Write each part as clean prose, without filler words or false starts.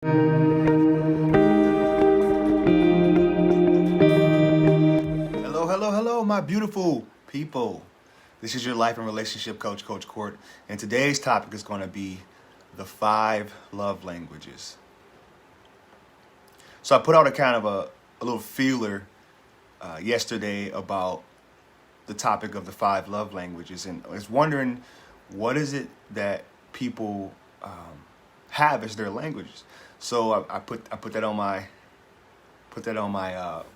Hello, hello, hello, my beautiful people. This is your life and relationship coach, Coach Court, and today's topic is going to be the 5 love languages. So I put out a little feeler yesterday about the topic of the 5 love languages, and I was wondering what is it that people have as their languages. So I put that on my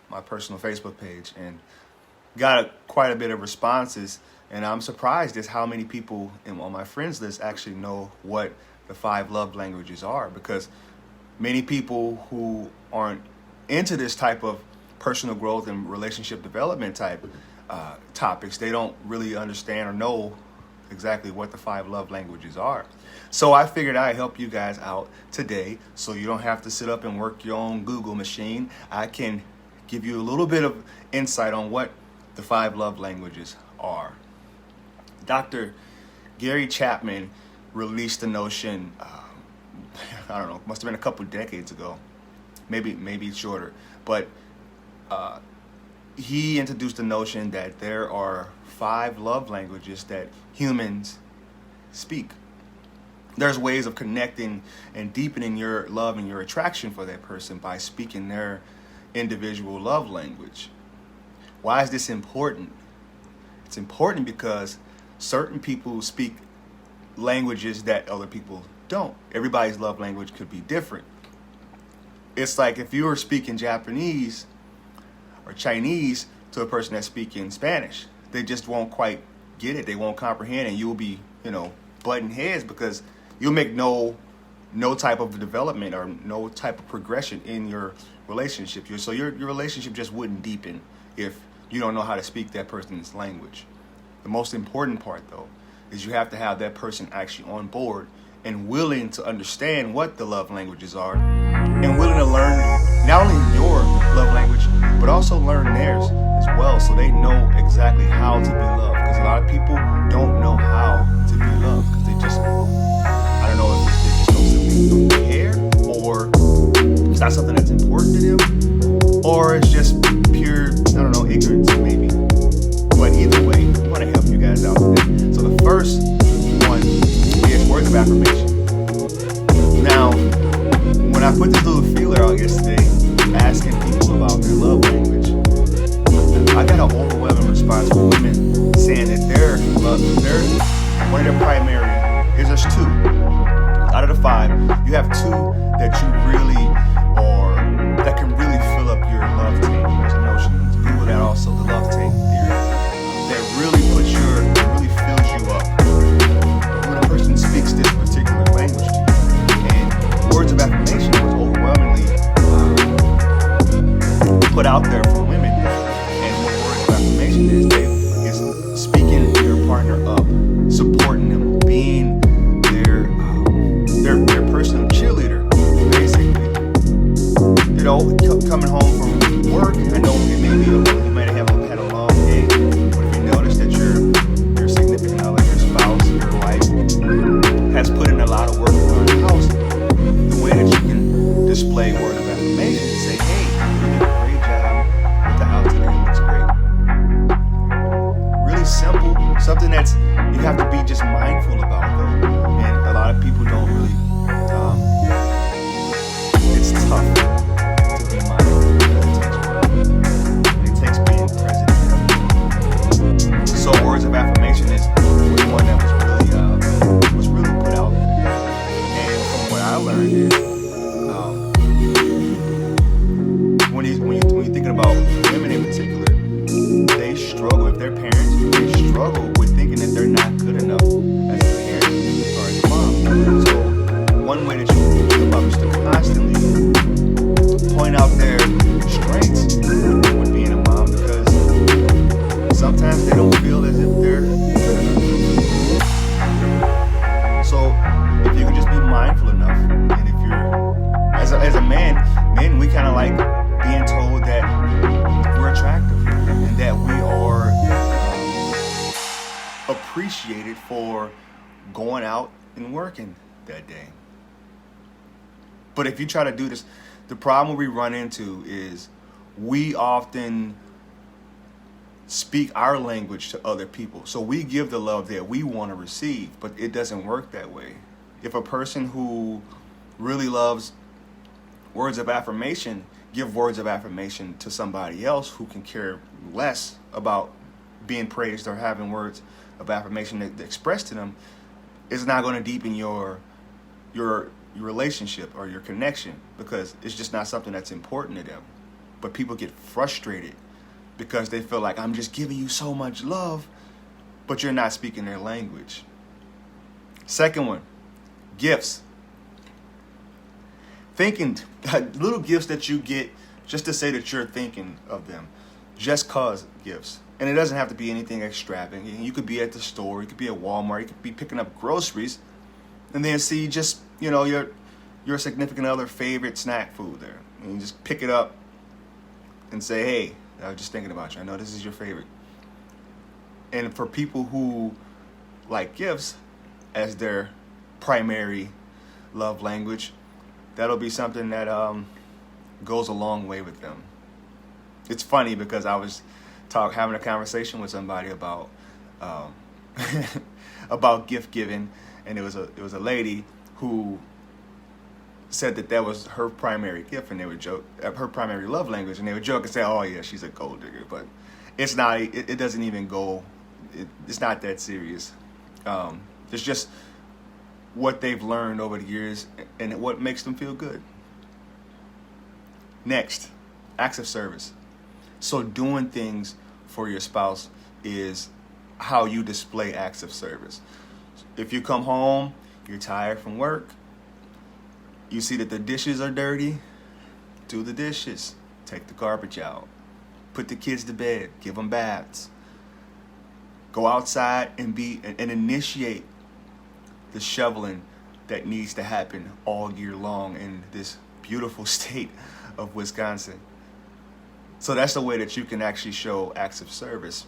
my personal Facebook page and got quite a bit of responses. And I'm surprised at how many people on my friends list actually know what the 5 love languages are, because many people who aren't into this type of personal growth and relationship development type topics, they don't really understand or know exactly what the 5 love languages are. So I figured I'd help you guys out today so you don't have to sit up and work your own Google machine. I can give you a little bit of insight on what the 5 love languages are. Dr. Gary Chapman released the notion, I don't know, must have been a couple decades ago, maybe shorter, but he introduced the notion that there are 5 love languages that humans speak. There's ways of connecting and deepening your love and your attraction for that person by speaking their individual love language. Why is this important? It's important because certain people speak languages that other people don't. Everybody's love language could be different. It's like if you were speaking Japanese or Chinese to a person that's speaking Spanish, they just won't quite get it. They won't comprehend, and you'll be, butting heads because you'll make no type of development or no type of progression in your relationship. So your relationship just wouldn't deepen if you don't know how to speak that person's language. The most important part, though, is you have to have that person actually on board and willing to understand what the love languages are, and willing to learn not only your love language, but also learn theirs as well, so they know exactly how to be loved. Because a lot of people don't know how to be loved because they just, I don't know if they just don't care, or it's not something that's important to them, or it's just pure, ignorance maybe. But either way, I want to help you guys out today. So the first one is words of affirmation. Now, when I put this little feeler out yesterday, asking people about their love language, I got an overwhelming response from women saying that one of their primary, there's 2. Out of the 5, you have 2 that you really, or that can really fill up your love tank. There's a notion to Google that also, the love tank theory, that really fills you up when a person speaks this particular language to you. And words of affirmation was overwhelmingly put out there for women. And what words of affirmation is speaking your partner up, supporting them, being their personal cheerleader, basically. Coming home from work, I know it may be you might have had a long day, but if you notice that your significant other, your spouse, your wife has put in a lot of work around the house, the way that you can display word of affirmation and say, hey, you did a great job with the house today, it looks great. Really simple, something that's you have to be just mindful about, though. And a lot of people don't really, it's tough to be mindful. It takes being present. So words of affirmation was one that was really put out. And from what I learned is, when you're thinking about women in particular, they struggle, if they're parents, they struggle with thinking that they're not good enough as a parent or as a mom. So one way that you can think about is to constantly point out their strengths when being a mom, because sometimes they don't feel as if they're good enough. So if you can just be mindful enough, and if you're, as a man, we kind of like being told that we're attractive and that we are appreciated for going out and working that day. But if you try to do this, the problem we run into is we often speak our language to other people. So we give the love that we want to receive, but it doesn't work that way. If a person who really loves words of affirmation give words of affirmation to somebody else who can care less about being praised or having words of affirmation that express to them, it's not going to deepen your relationship or your connection, because it's just not something that's important to them. But people get frustrated because they feel like, I'm just giving you so much love, but you're not speaking their language. Second one, gifts. Thinking, little gifts that you get just to say that you're thinking of them. Just cause gifts. And it doesn't have to be anything extravagant. You could be at the store, you could be at Walmart, you could be picking up groceries, and then see just, your significant other favorite snack food there. And you just pick it up and say, hey, I was just thinking about you. I know this is your favorite. And for people who like gifts as their primary love language, that'll be something that goes a long way with them. It's funny because I was having a conversation with somebody about about gift giving, and it was a lady who said that was her primary gift, and they would joke, her primary love language, and they would joke and say, oh yeah, she's a gold digger. But it's not, it doesn't even go, it's not that serious. It's just what they've learned over the years and what makes them feel good. Next, acts of service. So doing things for your spouse is how you display acts of service. If you come home, you're tired from work, you see that the dishes are dirty, do the dishes, take the garbage out, put the kids to bed, give them baths, go outside and initiate the shoveling that needs to happen all year long in this beautiful state of Wisconsin. So that's a way that you can actually show acts of service,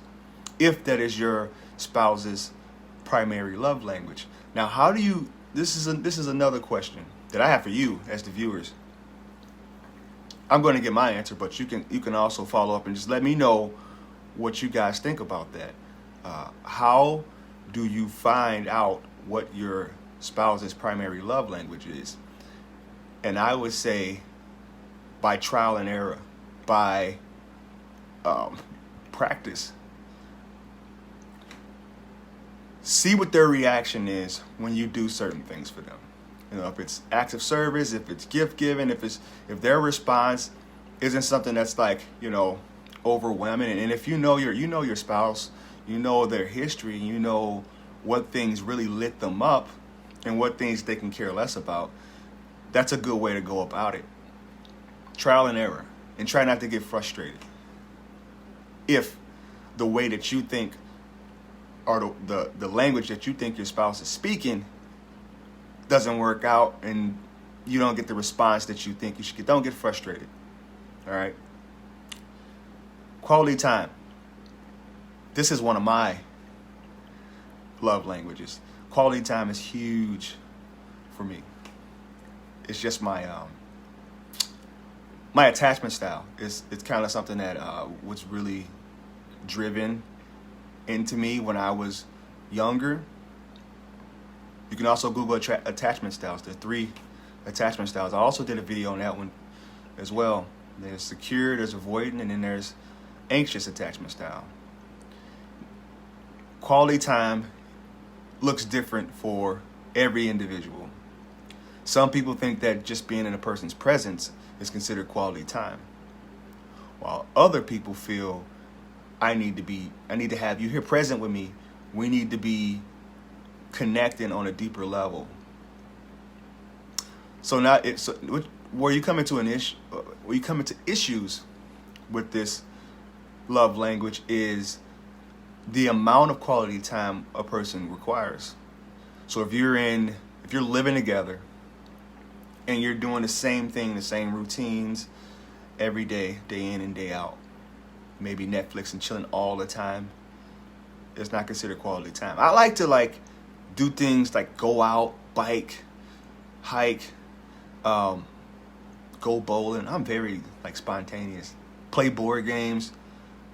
if that is your spouse's primary love language. Now, how do you, this is another question that I have for you as the viewers. I'm going to get my answer, but you can also follow up and just let me know what you guys think about that. How do you find out what your spouse's primary love language is? And I would say by trial and error, by practice. See what their reaction is when you do certain things for them. If it's acts of service, if it's gift giving, if their response isn't something that's like, overwhelming, and if you know your spouse, you know their history, you know what things really lit them up and what things they can care less about, that's a good way to go about it. Trial and error, and try not to get frustrated. If the way that you think, or the language that you think your spouse is speaking doesn't work out and you don't get the response that you think you should get, don't get frustrated. All right? Quality time. This is one of my love languages. Quality time is huge for me. It's just my attachment style. It's kind of something that was really driven into me when I was younger. You can also Google attachment styles. There are 3 attachment styles. I also did a video on that one as well. There's secure, there's avoidant, and then there's anxious attachment style. Quality time looks different for every individual. Some people think that just being in a person's presence is considered quality time, while other people feel I need to have you here present with me. We need to be connecting on a deeper level. So now, where you come into issues with this love language is the amount of quality time a person requires. So if you're living together and you're doing the same thing, the same routines every day, day in and day out, maybe Netflix and chilling all the time, it's not considered quality time. I like to do things like go out, bike, hike, go bowling. I'm very like spontaneous. Play board games.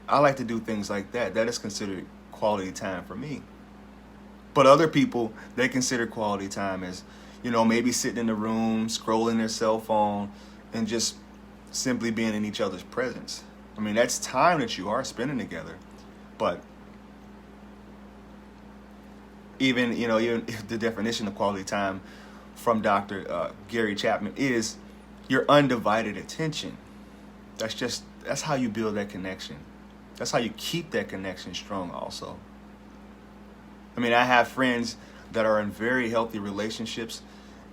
I like to do things like that. That is considered quality time for me. But other people, they consider quality time as, maybe sitting in the room, scrolling their cell phone, and just simply being in each other's presence. I mean, that's time that you are spending together. But even if the definition of quality time from Dr. Gary Chapman is your undivided attention. That's how you build that connection. That's how you keep that connection strong also. I mean, I have friends that are in very healthy relationships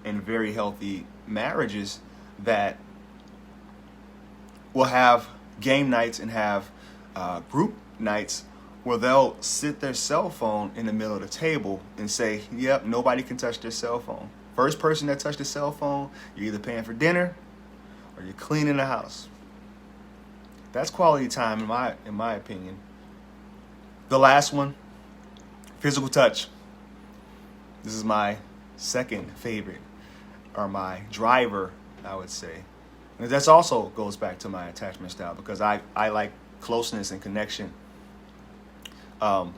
and very healthy marriages that will have game nights and have group nights where they'll sit their cell phone in the middle of the table and say, yep, nobody can touch their cell phone. First person that touched the cell phone, you're either paying for dinner or you're cleaning the house. That's quality time in my opinion. The last one, physical touch. This is my second favorite, or my driver, I would say. And that also goes back to my attachment style because I like closeness and connection. So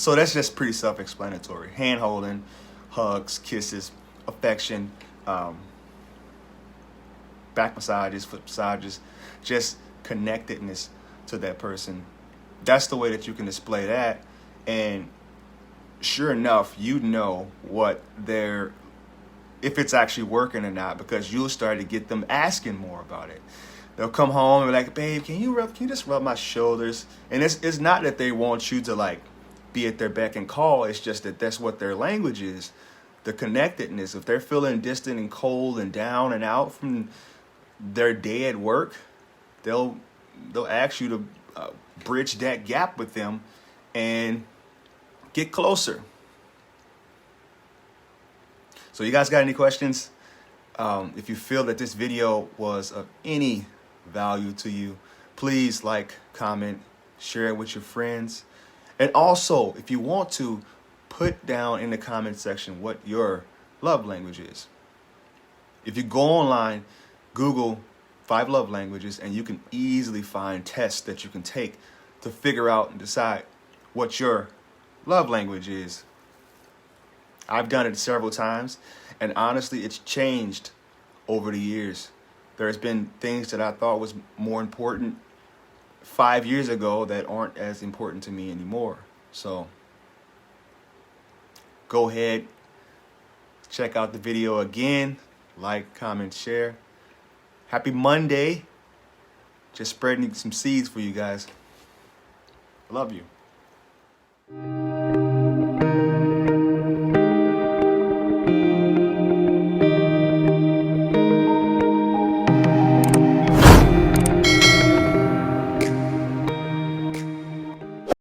that's just pretty self-explanatory. Hand holding, hugs, kisses, affection, back massages, foot massages, just connectedness to that person. That's the way that you can display that. And sure enough, you know if it's actually working or not, because you'll start to get them asking more about it. They'll come home and be like, babe, can you just rub my shoulders? And it's not that they want you to like be at their beck and call. It's just that that's what their language is. The connectedness. If they're feeling distant and cold and down and out from their day at work, they'll ask you to bridge that gap with them and get closer. So you guys got any questions? If you feel that this video was of any value to you, please like, comment, share it with your friends. And also, if you want to, put down in the comment section what your love language is. If you go online, Google 5 love languages, and you can easily find tests that you can take to figure out and decide what your love language is. I've done it several times, and honestly, it's changed over the years. There's been things that I thought was more important 5 years ago that aren't as important to me anymore. So go ahead, check out the video again, like, comment, share. Happy Monday. Just spreading some seeds for you guys. I love you.